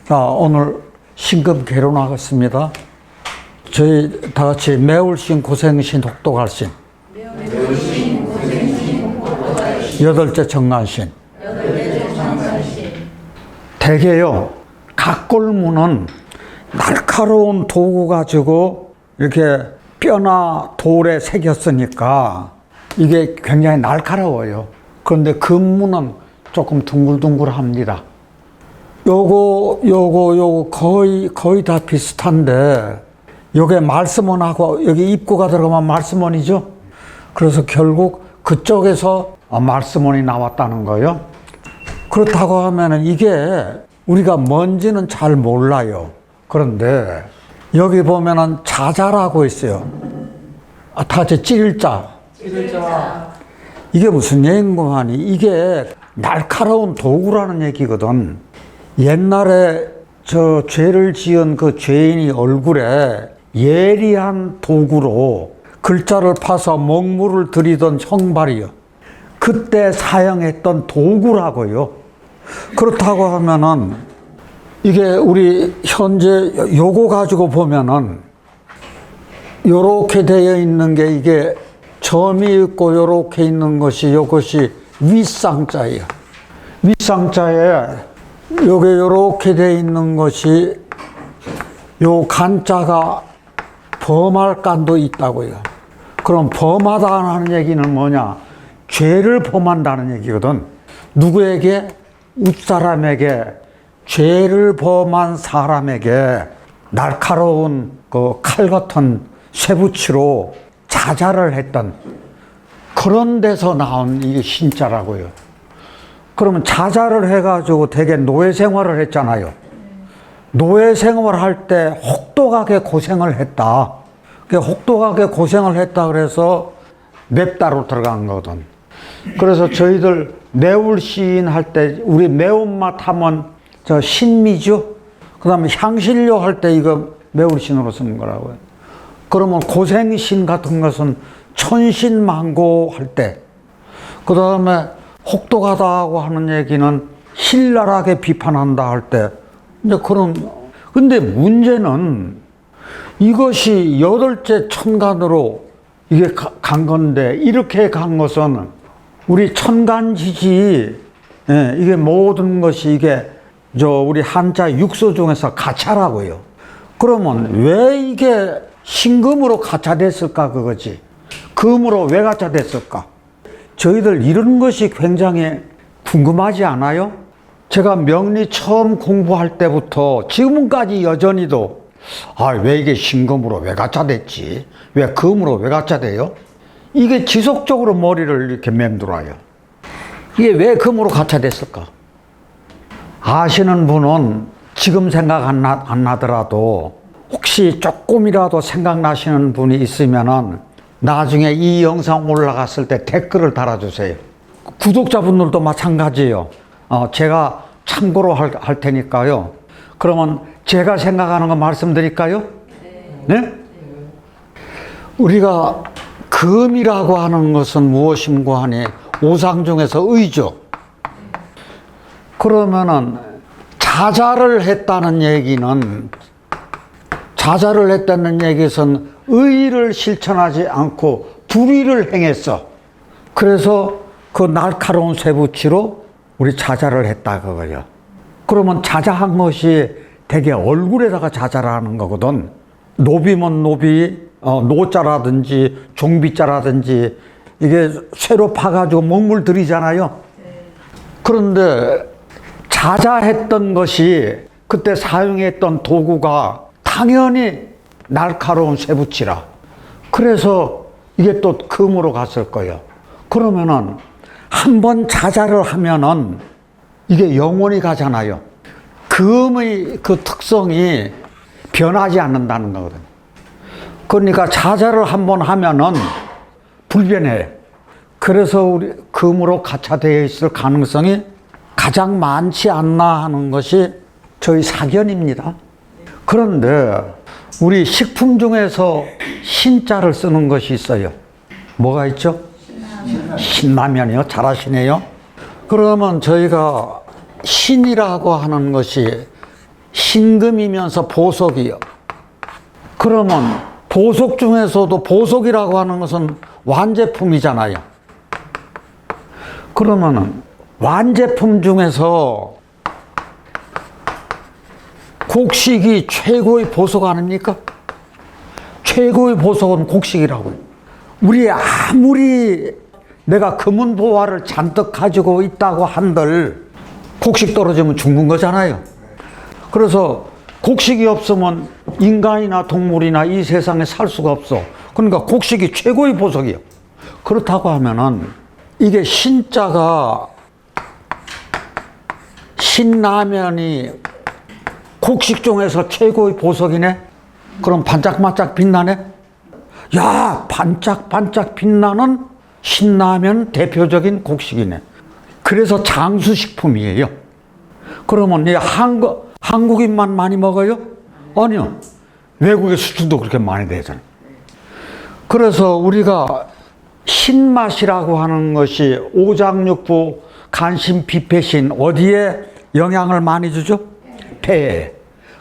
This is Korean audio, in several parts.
자, 오늘 신금 개론하겠습니다. 저희 다 같이 매울신 고생신 혹독할신 여덟째 정관신. 대개요 각골무는 날카로운 도구 가지고 이렇게 뼈나 돌에 새겼으니까 이게 굉장히 날카로워요. 그런데 금무는 조금 둥글둥글합니다. 요거 거의 다 비슷한데 요게 말씀원하고 여기 입구가 들어가면 말씀원이죠. 그래서 결국 그쪽에서 말씀원이 나왔다는 거예요. 그렇다고 하면은 이게 우리가 뭔지는 잘 몰라요. 그런데 여기 보면은 자자라고 있어요. 다 같이 찔자. 이게 무슨 얘기인가 하니 이게 날카로운 도구라는 얘기거든. 옛날에 저 죄를 지은 그 죄인이 얼굴에 예리한 도구로 글자를 파서 먹물을 들이던 형발이요. 그때 사용했던 도구라고요. 그렇다고 하면은 이게 우리 현재 요거 가지고 보면은 요렇게 되어 있는 게 이게 점이 있고 요렇게 있는 것이 요것이 윗상자예요. 윗상자에 요게 요렇게 되어 있는 것이 요 간자가 범할 간도 있다고요. 그럼 범하다는 얘기는 뭐냐? 죄를 범한다는 얘기거든. 누구에게? 윗사람에게, 죄를 범한 사람에게 날카로운 그 칼 같은 쇠붙이로 자자를 했던 그런 데서 나온 이게 신자라고요. 그러면 자자를 해가지고 되게 노예 생활을 했잖아요. 노예 생활을 할 때 혹독하게 고생을 했다. 혹독하게 고생을 했다 그래서 맵다로 들어간 거거든. 그래서 저희들 매울 시인 할 때 우리 매운맛 하면 저 신미죠. 그 다음에 향신료 할 때 이거 매울신으로 쓰는 거라고요. 그러면 고생신 같은 것은 천신만고 할 때, 그 다음에 혹독하다고 하는 얘기는 신랄하게 비판한다 할 때, 이제 그런, 근데 문제는 이것이 여덟째 천간으로 이게 간 건데, 이렇게 간 것은 우리 천간지지, 예, 이게 모든 것이 이게 우리 한자 육소 중에서 가차라고요. 그러면 왜 이게 신금으로 가차됐을까 그거지. 금으로 왜 가차됐을까? 저희들 이런 것이 굉장히 궁금하지 않아요? 제가 명리 처음 공부할 때부터 지금까지 여전히도 왜 이게 신금으로 왜 가차됐지? 왜 금으로 왜 가차돼요? 이게 지속적으로 머리를 이렇게 맴돌아요. 이게 왜 금으로 가차됐을까? 아시는 분은 지금 생각 안 나더라도 혹시 조금이라도 생각나시는 분이 있으면은 나중에 이 영상 올라갔을 때 댓글을 달아주세요. 구독자분들도 마찬가지예요. 제가 참고로 할 테니까요. 그러면 제가 생각하는 거 말씀드릴까요? 네? 우리가 금이라고 하는 것은 무엇인가 하니 우상 중에서 의죠. 그러면은 자자를 했다는 얘기는 의를 실천하지 않고 불의를 행했어. 그래서 그 날카로운 쇠붙이로 우리 자자를 했다 그거예요. 그러면 자자한 것이 되게 얼굴에다가 자자를 하는 거거든. 노비면 노비, 노자라든지 종비자라든지 이게 쇠로 파가지고 먹물 들이잖아요. 그런데 자자했던 것이 그때 사용했던 도구가 당연히 날카로운 쇠붙이라. 그래서 이게 또 금으로 갔을 거예요. 그러면은 한번 자자를 하면은 이게 영원히 가잖아요. 금의 그 특성이 변하지 않는다는 거거든요. 그러니까 자자를 한번 하면은 불변해. 그래서 우리 금으로 가차되어 있을 가능성이 가장 많지 않나 하는 것이 저희 사견입니다. 그런데 우리 식품 중에서 신자를 쓰는 것이 있어요. 뭐가 있죠? 신라면이요. 잘하시네요. 그러면 저희가 신이라고 하는 것이 신금이면서 보석이요. 그러면 보석 중에서도 보석이라고 하는 것은 완제품이잖아요. 그러면은 완제품 중에서 곡식이 최고의 보석 아닙니까? 최고의 보석은 곡식이라고요. 우리 아무리 내가 금은 보화를 잔뜩 가지고 있다고 한들 곡식 떨어지면 죽는 거잖아요. 그래서 곡식이 없으면 인간이나 동물이나 이 세상에 살 수가 없어. 그러니까 곡식이 최고의 보석이요. 그렇다고 하면은 이게 신자가 신라면이 곡식 중에서 최고의 보석이네? 그럼 반짝반짝 빛나네? 야, 반짝반짝 빛나는 신라면 대표적인 곡식이네. 그래서 장수식품이에요. 그러면 이 한국인만 많이 먹어요? 아니요. 외국에 수출도 그렇게 많이 되잖아요. 그래서 우리가 신맛이라고 하는 것이 오장육부, 간신, 비폐신 어디에 영향을 많이 주죠? 폐에.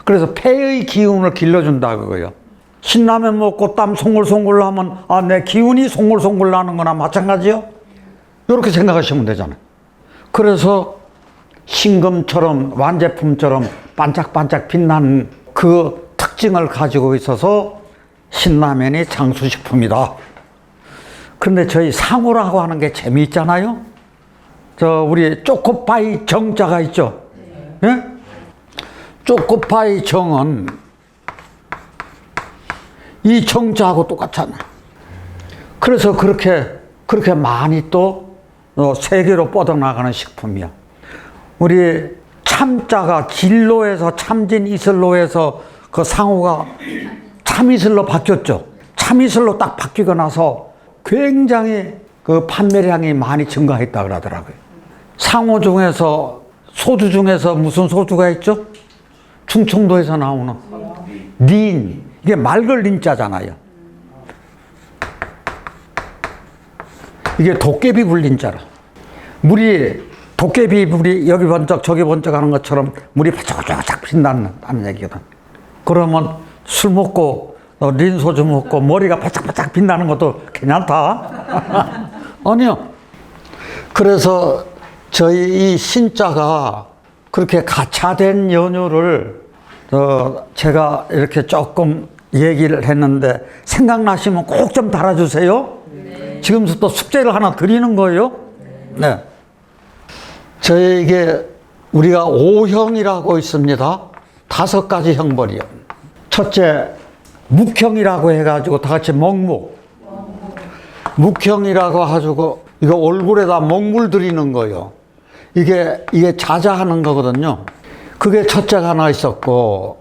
그래서 폐의 기운을 길러준다 그거예요. 신라면 먹고 땀 송골송골 나면 내 기운이 송골송골 나는 거나 마찬가지요? 이렇게 생각하시면 되잖아요. 그래서 신금처럼 완제품처럼 반짝반짝 빛나는 그 특징을 가지고 있어서 신라면이 장수식품이다. 그런데 저희 상호라고 하는 게 재미있잖아요. 우리 초코파이 정자가 있죠. 예? 초코파이 정은 이 정자하고 똑같잖아요. 그래서 그렇게 많이 또 세계로 뻗어나가는 식품이야. 우리 참자가 진로에서 참진 이슬로에서 그 상호가 참이슬로 바뀌었죠. 참이슬로 딱 바뀌고 나서 굉장히 그 판매량이 많이 증가했다 그러더라고요. 상호 중에서 소주 중에서 무슨 소주가 있죠? 충청도에서 나오는 닌. 이게 맑을 린자잖아요. 이게 도깨비 불 린자라. 도깨비 불이 여기 번쩍 저기 번쩍 하는 것처럼 물이 바짝바짝 빛나는 얘기거든. 그러면 술 먹고 린 소주 먹고 머리가 바짝바짝 빛나는 것도 괜찮다. 아니요. 그래서 저희 이 신자가 그렇게 가차된 연유를 제가 이렇게 조금 얘기를 했는데 생각나시면 꼭 좀 달아주세요. 네. 지금부터 숙제를 하나 드리는 거예요. 네. 저에게 우리가 5형이라고 있습니다. 5가지 형벌이요. 첫째, 묵형이라고 해가지고 다 같이 먹묵. 묵형이라고 해가지고 이거 얼굴에다 먹물 들이는 거예요. 이게 자자하는 거거든요. 그게 첫째가 하나 있었고,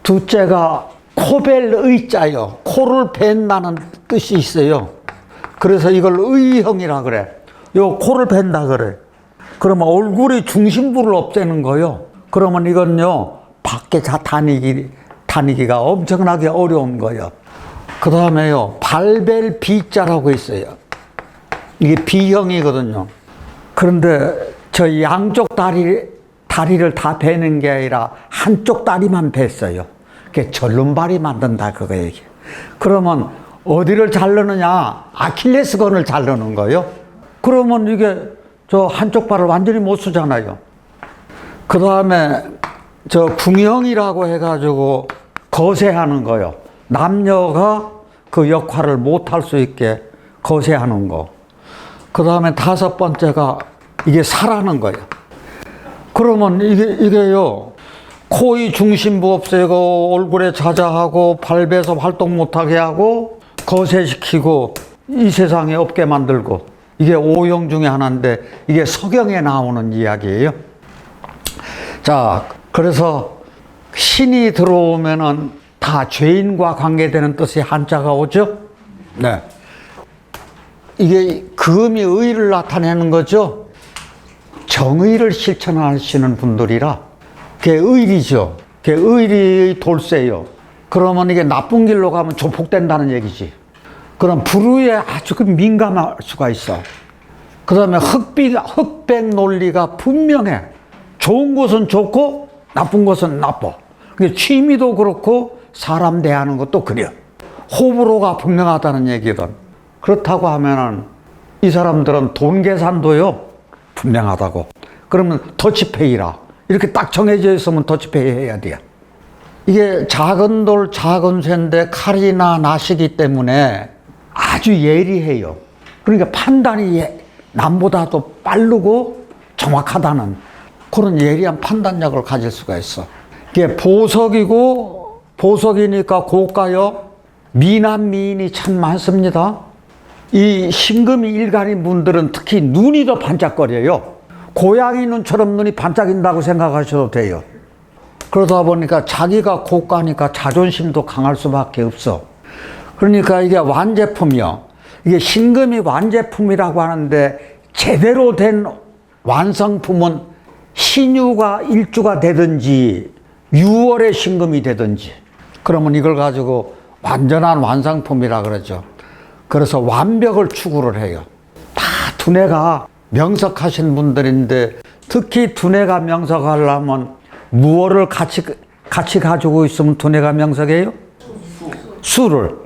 둘째가 코벨 의자요. 코를 벤다는 뜻이 있어요. 그래서 이걸 의형이라 그래. 요 코를 벤다 그래. 그러면 얼굴의 중심부를 없애는 거요. 그러면 이건요, 밖에 다니기가 엄청나게 어려운 거예요. 그 다음에요, 발벨 비자라고 있어요. 이게 비형이거든요. 그런데 저 양쪽 다리를 다 베는 게 아니라 한쪽 다리만 뱄어요. 그게 절름발이 만든다 그거 얘기. 그러면 어디를 자르느냐? 아킬레스건을 자르는 거예요. 그러면 이게 저 한쪽 발을 완전히 못 쓰잖아요. 그 다음에 저 궁형이라고 해가지고 거세하는 거요. 남녀가 그 역할을 못할 수 있게 거세하는 거. 그 다음에 5번째가 이게 살하는 거예요. 그러면 이게요, 코의 중심부 없애고 얼굴에 자자하고 발배서 활동 못하게 하고 거세시키고 이 세상에 없게 만들고, 이게 5형 중에 하나인데 이게 서경에 나오는 이야기예요. 자, 그래서 신이 들어오면은 다 죄인과 관계되는 뜻이 한자가 오죠. 네. 이게 금이 의를 나타내는 거죠. 정의를 실천하시는 분들이라 그게 의리죠. 그게 의리의 돌쇠요. 그러면 이게 나쁜 길로 가면 조폭된다는 얘기지. 그럼 불의에 아주 민감할 수가 있어. 그 다음에 흑백 논리가 분명해. 좋은 것은 좋고 나쁜 것은 나빠. 취미도 그렇고 사람 대하는 것도 그래요. 호불호가 분명하다는 얘기든. 그렇다고 하면은 이 사람들은 돈 계산도요 분명하다고. 그러면 더치페이라 이렇게 딱 정해져 있으면 더치페이 해야 돼요. 이게 작은 돌 작은 쇠인데 칼이나 낫이기 때문에 아주 예리해요. 그러니까 판단이 남보다도 빠르고 정확하다는 그런 예리한 판단력을 가질 수가 있어. 이게 보석이고 보석이니까 고가요. 미남 미인이 참 많습니다. 이 신금이 일간인 분들은 특히 눈이 더 반짝거려요. 고양이 눈처럼 눈이 반짝인다고 생각하셔도 돼요. 그러다 보니까 자기가 고가니까 자존심도 강할 수밖에 없어. 그러니까 이게 완제품이요. 이게 신금이 완제품이라고 하는데 제대로 된 완성품은 신유가 일주가 되든지 6월의 신금이 되든지 그러면 이걸 가지고 완전한 완성품이라 그러죠. 그래서 완벽을 추구를 해요. 다 두뇌가 명석하신 분들인데 특히 두뇌가 명석하려면 무엇을 같이 가지고 있으면 두뇌가 명석해요? 수를.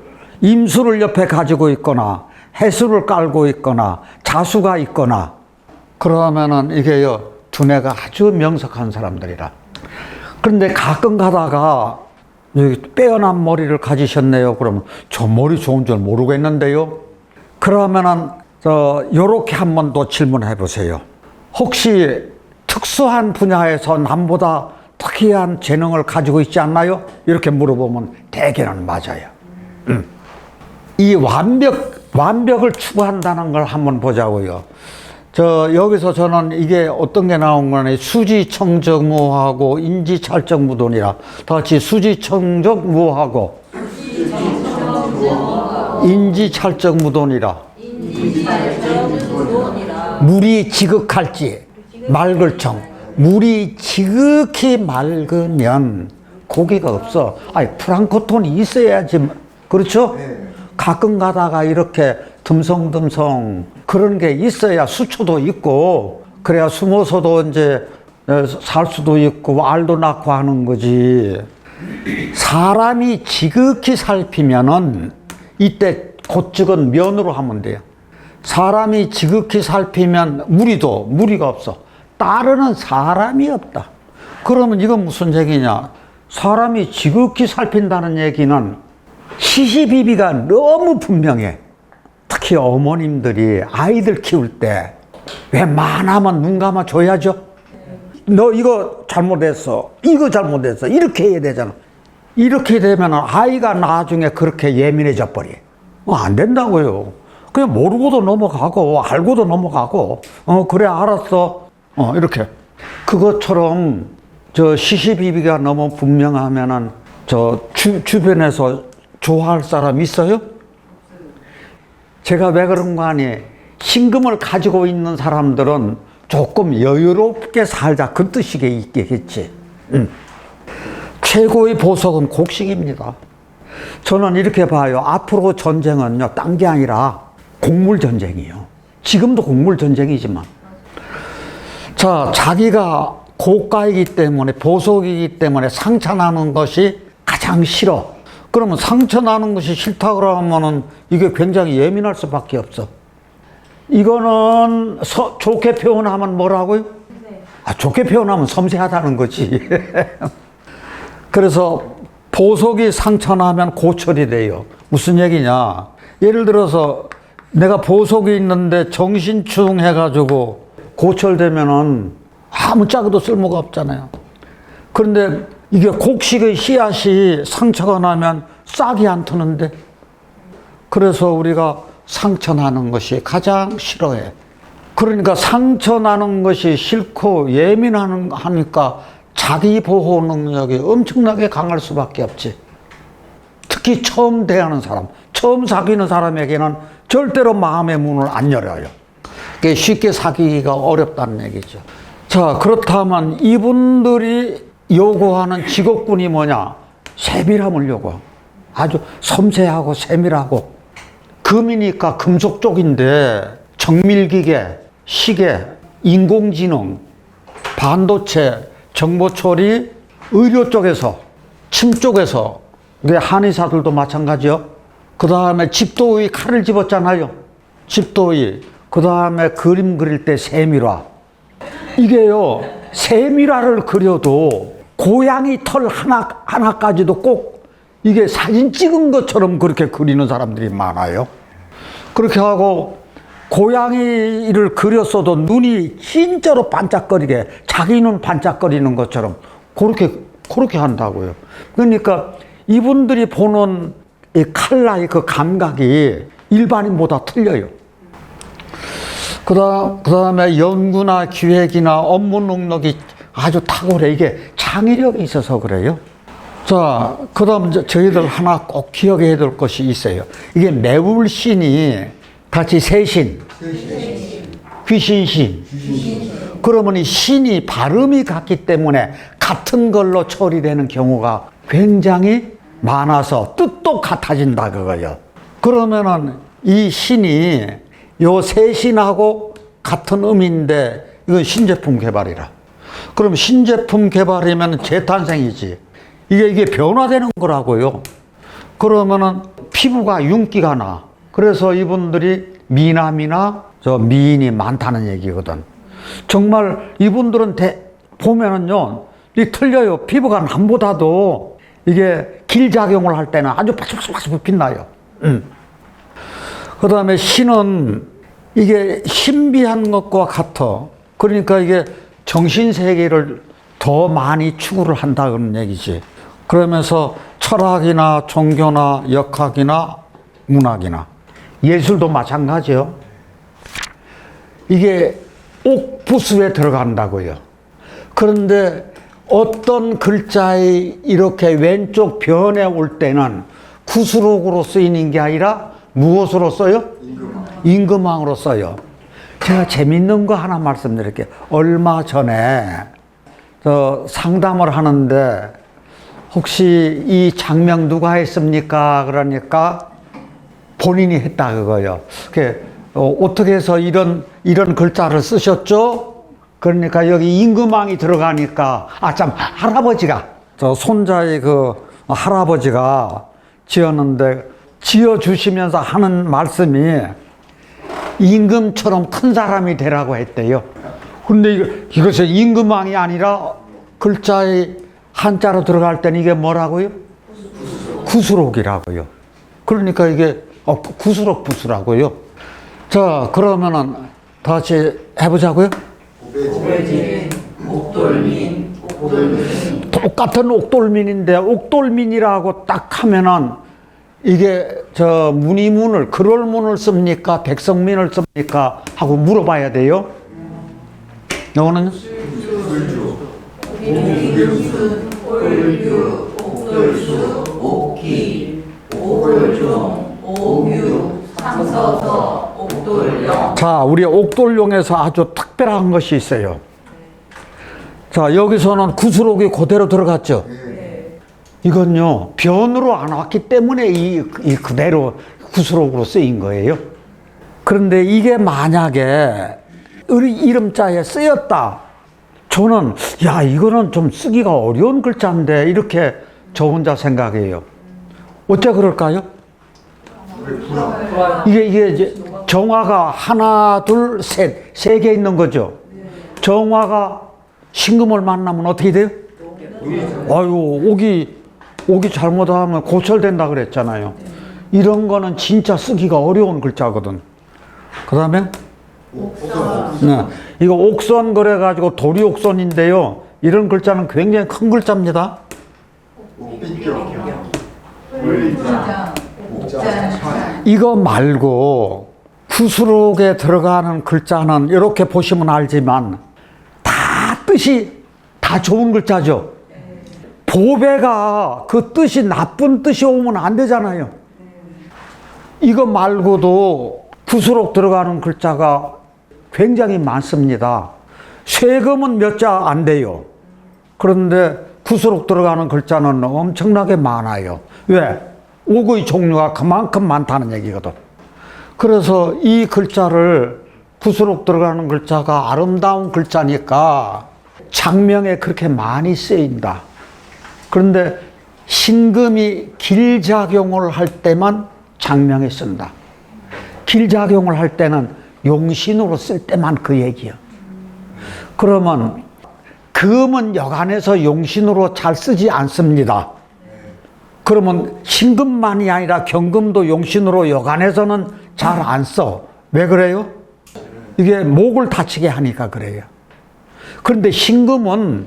임수를 옆에 가지고 있거나 해수를 깔고 있거나 자수가 있거나 그러면은 이게요 두뇌가 아주 명석한 사람들이라. 그런데 가끔 가다가 여기 빼어난 머리를 가지셨네요. 그러면 저 머리 좋은 줄 모르겠는데요. 그러면은 요렇게 한번 더 질문해 보세요. 혹시 특수한 분야에서 남보다 특이한 재능을 가지고 있지 않나요? 이렇게 물어보면 대개는 맞아요. 이 완벽을 추구한다는 걸 한번 보자고요. 여기서 저는 이게 어떤 게 나온 거는 수지청정무하고 인지찰정무돈이라 다 같이 수지청정무하고 인지찰정무돈이라 물이 지극할지 맑을청 물이 지극히 맑으면 고기가 없어. 아니 프랑크톤이 있어야지. 그렇죠? 가끔 가다가 이렇게 듬성듬성 그런 게 있어야 수초도 있고 그래야 숨어서도 이제 살 수도 있고 알도 낳고 하는 거지. 사람이 지극히 살피면은 이때 곧즉은 면으로 하면 돼요. 사람이 지극히 살피면 무리가 없어. 따르는 사람이 없다. 그러면 이건 무슨 얘기냐? 사람이 지극히 살핀다는 얘기는 시시비비가 너무 분명해. 특히 어머님들이 아이들 키울 때 웬만하면 눈 감아 줘야죠. 너 이거 잘못했어. 이거 잘못했어. 이렇게 해야 되잖아. 이렇게 되면 아이가 나중에 그렇게 예민해져 버려. 안 된다고요. 그냥 모르고도 넘어가고 알고도 넘어가고 그래 알았어. 이렇게. 그것처럼 시시비비가 너무 분명하면은 주변에서 좋아할 사람 있어요? 제가 왜 그런가 하니 신금을 가지고 있는 사람들은 조금 여유롭게 살자 그 뜻이겠지. 최고의 보석은 곡식입니다. 저는 이렇게 봐요. 앞으로 전쟁은요 딴 게 아니라 곡물 전쟁이에요. 지금도 곡물 전쟁이지만 자기가 고가이기 때문에 보석이기 때문에 상처나는 것이 가장 싫어. 그러면 상처나는 것이 싫다 그러면은 이게 굉장히 예민할 수밖에 없어. 이거는 좋게 표현하면 뭐라고요? 네. 좋게 표현하면 섬세하다는 거지. 그래서 보석이 상처나면 고철이 돼요. 무슨 얘기냐? 예를 들어서 내가 보석이 있는데 정신충 해가지고 고철되면은 아무짝에도 쓸모가 없잖아요. 그런데 이게 곡식의 씨앗이 상처가 나면 싹이 안 트는데 그래서 우리가 상처 나는 것이 가장 싫어해. 그러니까 상처 나는 것이 싫고 예민하니까 자기 보호 능력이 엄청나게 강할 수밖에 없지. 특히 처음 대하는 사람, 처음 사귀는 사람에게는 절대로 마음의 문을 안 열어요. 쉽게 사귀기가 어렵다는 얘기죠. 자, 그렇다면 이분들이 요구하는 직업군이 뭐냐? 세밀함을 요구하고 아주 섬세하고 세밀하고 금이니까 금속 쪽인데 정밀기계, 시계, 인공지능, 반도체, 정보처리, 의료 쪽에서, 침 쪽에서, 우리 한의사들도 마찬가지요. 그 다음에 집도의 칼을 집었잖아요. 집도의. 그 다음에 그림 그릴 때 세밀화. 이게요, 세밀화를 그려도 고양이 털 하나까지도 꼭 이게 사진 찍은 것처럼 그렇게 그리는 사람들이 많아요. 그렇게 하고 고양이를 그렸어도 눈이 진짜로 반짝거리게, 자기 눈 반짝거리는 것처럼 그렇게 한다고요. 그러니까 이분들이 보는 이 컬러의 그 감각이 일반인보다 틀려요. 그 다음에 연구나 기획이나 업무 능력이 아주 탁월해. 이게 창의력이 있어서 그래요. 자, 그 다음 저희들 하나 꼭 기억해야 될 것이 있어요. 이게 매울신이 같이 세신, 귀신신. 그러면 이 신이 발음이 같기 때문에 같은 걸로 처리되는 경우가 굉장히 많아서 뜻도 같아진다 그거예요. 그러면은 이 신이 요 세신하고 같은 의미인데 이건 신제품 개발이라. 그럼 신제품 개발이면 재탄생이지. 이게 변화되는 거라고요. 그러면은 피부가 윤기가 나. 그래서 이분들이 미남이나 미인이 많다는 얘기거든. 정말 이분들은 보면은요, 이 틀려요. 피부가 남보다도 이게 길작용을 할 때는 아주 바삭바삭 빛나요. 그 다음에 신은 이게 신비한 것과 같아. 그러니까 이게 정신세계를 더 많이 추구를 한다는 얘기지. 그러면서 철학이나 종교나 역학이나 문학이나 예술도 마찬가지요. 이게 옥부수에 들어간다고요. 그런데 어떤 글자의 이렇게 왼쪽 변에 올 때는 구수록으로 쓰이는 게 아니라 무엇으로 써요? 임금왕으로 써요. 제가 재밌는 거 하나 말씀드릴게요. 얼마 전에 상담을 하는데 혹시 이 장명 누가 했습니까? 그러니까 본인이 했다 그거요. 어떻게 해서 이런 글자를 쓰셨죠? 그러니까 여기 임금왕이 들어가니까 참 할아버지가 손자의 그 할아버지가 지었는데 지어주시면서 하는 말씀이 임금처럼 큰 사람이 되라고 했대요. 근데 이것은 임금왕이 아니라 글자의 한자로 들어갈 때는 이게 뭐라고요? 구수록이라고요. 그러니까 이게 구수록 부수라고요. 자, 그러면은 다시 해보자고요. 오배진, 옥돌민. 똑같은 옥돌민인데 옥돌민이라고 딱 하면은 이게 문의문을 글월문을 씁니까? 백성민을 씁니까? 하고 물어봐야 돼요. 요거는 옥순, 옥유, 옥돌수, 옥기, 옥돌종, 옥유, 상서서, 옥돌용. 자, 우리 옥돌용에서 아주 특별한 것이 있어요. 자, 여기서는 구수록이 그대로 들어갔죠. 이건요, 변으로 안 왔기 때문에 이 그대로 구수록으로 쓰인 거예요. 그런데 이게 만약에 우리 이름자에 쓰였다. 저는 이거는 좀 쓰기가 어려운 글자인데 이렇게 저 혼자 생각해요. 어째 그럴까요? 이게 이제 정화가 하나, 둘, 셋, 세 개 있는 거죠. 정화가 신금을 만나면 어떻게 돼요? 옥이 잘못하면 고철된다 그랬잖아요. 이런 거는 진짜 쓰기가 어려운 글자거든. 그 다음에 이거 옥선 그래가지고 도리옥선인데요. 이런 글자는 굉장히 큰 글자입니다. 이거 말고 구수록에 들어가는 글자는 이렇게 보시면 알지만 다 뜻이 다 좋은 글자죠. 보배가 그 뜻이 나쁜 뜻이 오면 안 되잖아요. 이거 말고도 구수록 들어가는 글자가 굉장히 많습니다. 쇠금은 몇 자 안 돼요. 그런데 구수록 들어가는 글자는 엄청나게 많아요. 왜? 옥의 종류가 그만큼 많다는 얘기거든. 그래서 이 글자를 구수록 들어가는 글자가 아름다운 글자니까 장명에 그렇게 많이 쓰인다. 그런데 신금이 길작용을 할 때만 장명에 쓴다. 길작용을 할 때는 용신으로 쓸 때만 그 얘기야. 그러면 금은 여간에서 용신으로 잘 쓰지 않습니다. 그러면 신금만이 아니라 경금도 용신으로 여간에서는 잘 안 써. 왜 그래요? 이게 목을 다치게 하니까 그래요. 그런데 신금은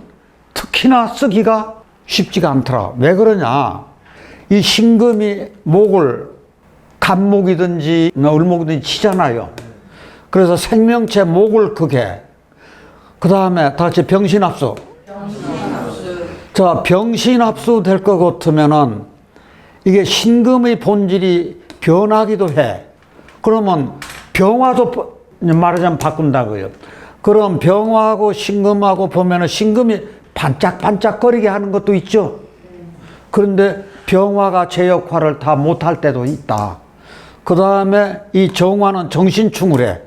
특히나 쓰기가 쉽지가 않더라. 왜 그러냐? 이 신금이 목을 간목이든지 을목이든지 치잖아요. 그래서 생명체 목을 크게. 그 다음에 다 같이 병신합수. 자, 병신합수 될 것 같으면은 이게 신금의 본질이 변하기도 해. 그러면 병화도 말하자면 바꾼다고요. 그럼 병화하고 신금하고 보면은 신금이 반짝반짝거리게 하는 것도 있죠. 그런데 병화가 제 역할을 다 못할 때도 있다. 그 다음에 이 정화는 정신충을 해.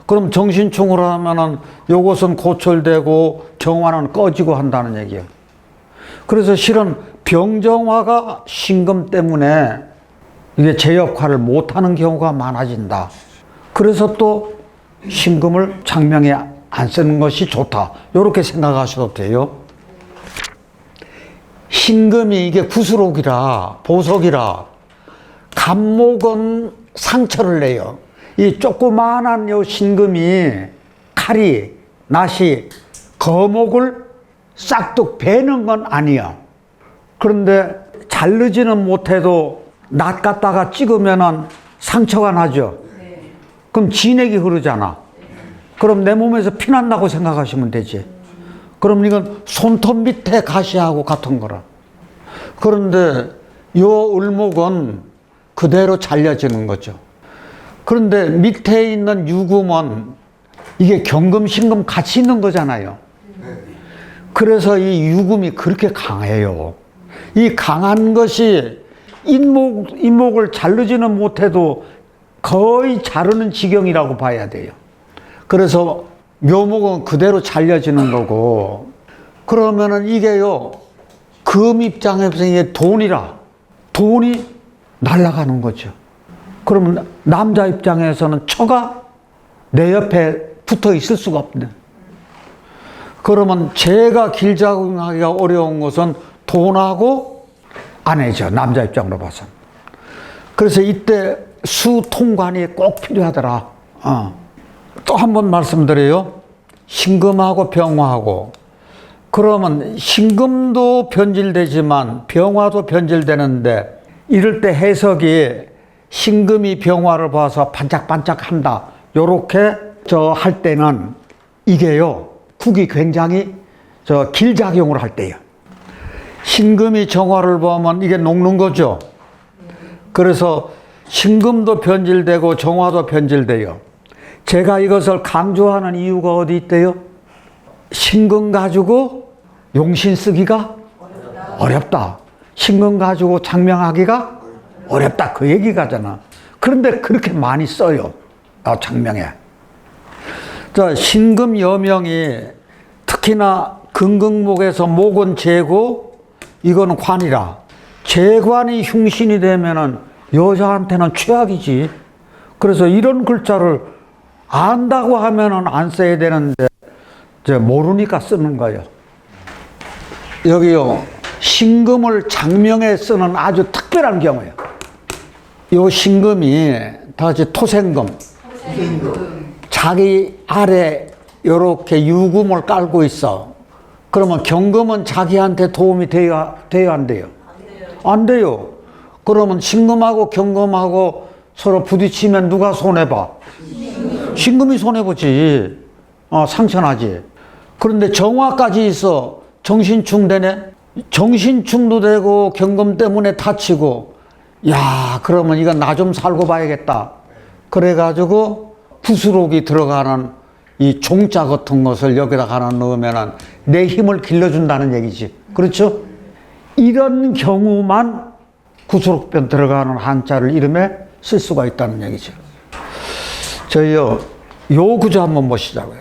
그럼 정신충을 하면은 요것은 고철되고 정화는 꺼지고 한다는 얘기예요. 그래서 실은 병정화가 신금 때문에 이게 제 역할을 못하는 경우가 많아진다. 그래서 또 신금을 장명에 안 쓰는 것이 좋다. 이렇게 생각하셔도 돼요. 신금이 이게 구수록이라 보석이라 간목은 상처를 내요. 이 조그마한 요 신금이 칼이 낫이 거목을 싹둑 베는 건 아니야. 그런데 자르지는 못해도 낫 갖다가 찍으면은 상처가 나죠. 그럼 진액이 흐르잖아. 그럼 내 몸에서 피난다고 생각하시면 되지. 그럼 이건 손톱 밑에 가시하고 같은 거라. 그런데 요 을목은 그대로 잘려지는 거죠. 그런데 밑에 있는 유금은 이게 경금, 신금 같이 있는 거잖아요. 그래서 이 유금이 그렇게 강해요. 이 강한 것이 인목을 자르지는 못해도 거의 자르는 지경이라고 봐야 돼요. 그래서 묘목은 그대로 잘려지는 거고, 그러면은 이게요, 금 입장에서 이게 돈이 날아가는 거죠. 그러면 남자 입장에서는 처가 내 옆에 붙어 있을 수가 없네. 그러면 제가 길작용하기가 어려운 것은 돈하고 아내죠. 남자 입장으로 봐서. 그래서 이때 수통관이 꼭 필요하더라. 또 한 번 말씀드려요. 신금하고 병화하고. 그러면 신금도 변질되지만 병화도 변질되는데 이럴 때 해석이 신금이 병화를 봐서 반짝반짝한다. 요렇게 할 때는 이게요. 국이 굉장히 길작용을 할 때요. 신금이 정화를 보면 이게 녹는 거죠. 그래서 신금도 변질되고 정화도 변질돼요. 제가 이것을 강조하는 이유가 어디 있대요? 신금 가지고 용신 쓰기가 어렵다. 신금 가지고 장명하기가 어렵다. 그 얘기가잖아. 그런데 그렇게 많이 써요. 장명에. 신금 여명이 특히나 금극목에서 목은 재고 이거는 관이라. 재관이 흉신이 되면은 여자한테는 최악이지. 그래서 이런 글자를 안다고 하면은 안 써야 되는데 모르니까 쓰는 거예요. 여기요, 신금을 장명에 쓰는 아주 특별한 경우예요. 요 신금이 다 같이 토생금. 자기 아래 요렇게 유금을 깔고 있어. 그러면 경금은 자기한테 도움이 돼야 안 돼요? 안 돼요. 그러면 신금하고 경금하고 서로 부딪히면 누가 손해봐? 신금이 손해보지. 상처나지. 그런데 정화까지 있어. 정신충 되네? 정신충도 되고 경금 때문에 다치고, 야, 그러면 이건 나 좀 살고 봐야겠다. 그래가지고 구수록이 들어가는 이 종자 같은 것을 여기다 하나 넣으면 내 힘을 길러준다는 얘기지. 그렇죠? 이런 경우만 구수록변 들어가는 한자를 이름에 쓸 수가 있다는 얘기죠. 저희요, 요 구조 한번 보시자고요.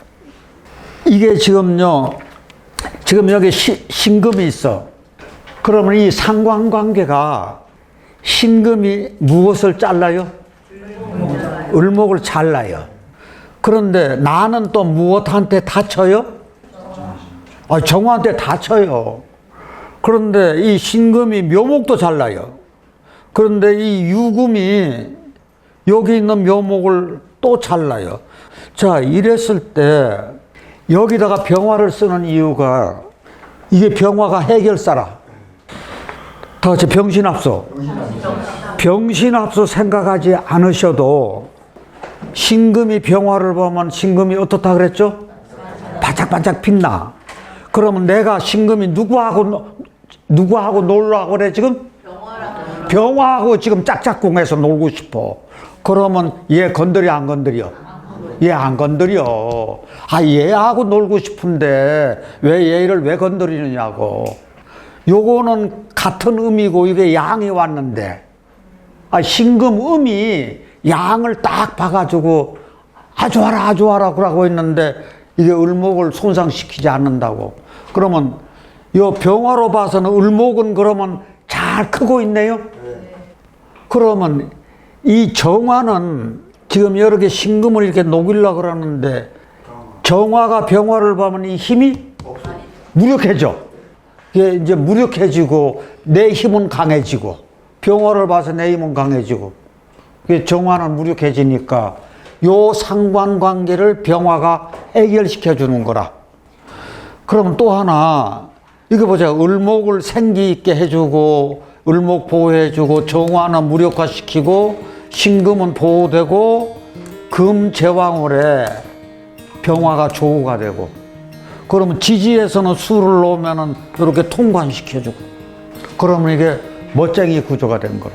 이게 지금요, 지금 여기 신금이 있어. 그러면 이 상관관계가 신금이 무엇을 잘라요? 을목을 잘라요. 그런데 나는 또 무엇한테 다쳐요? 정화한테 다쳐요. 그런데 이 신금이 묘목도 잘라요. 그런데 이 유금이 여기 있는 묘목을 또 잘라요. 자, 이랬을 때 여기다가 병화를 쓰는 이유가 이게 병화가 해결사라. 다 같이 병신합소. 병신합소 생각하지 않으셔도 신금이 병화를 보면 신금이 어떻다 그랬죠? 반짝반짝 빛나. 그러면 내가 신금이 누구하고 놀라고 그래 지금? 병화하고 지금 짝짝꿍해서 놀고 싶어. 그러면 얘 건드려 안 건드려? 얘 안 건드려. 얘하고 놀고 싶은데 왜 얘를 왜 건드리느냐고. 요거는 같은 음이고 이게 양이 왔는데 신금 음이 양을 딱 봐가지고 아주하라 그러고 있는데 이게 을목을 손상시키지 않는다고. 그러면 요 병화로 봐서는 을목은 그러면 잘 크고 있네요. 그러면 이 정화는 지금 여러 개 신금을 이렇게 녹이려고 그러는데 정화가 병화를 보면 이 힘이 무력해져. 이게 이제 무력해지고 내 힘은 강해지고 병화를 봐서 내 힘은 강해지고 정화는 무력해지니까 요 상관관계를 병화가 해결시켜 주는 거라. 그러면 또 하나 이거 보자. 을목을 생기 있게 해주고 을목 보호해주고 정화는 무력화시키고 신금은 보호되고 금제왕월에 병화가 조우가 되고 그러면 지지에서는 수를 놓으면은 이렇게 통관시켜주고 그러면 이게 멋쟁이 구조가 된 거라.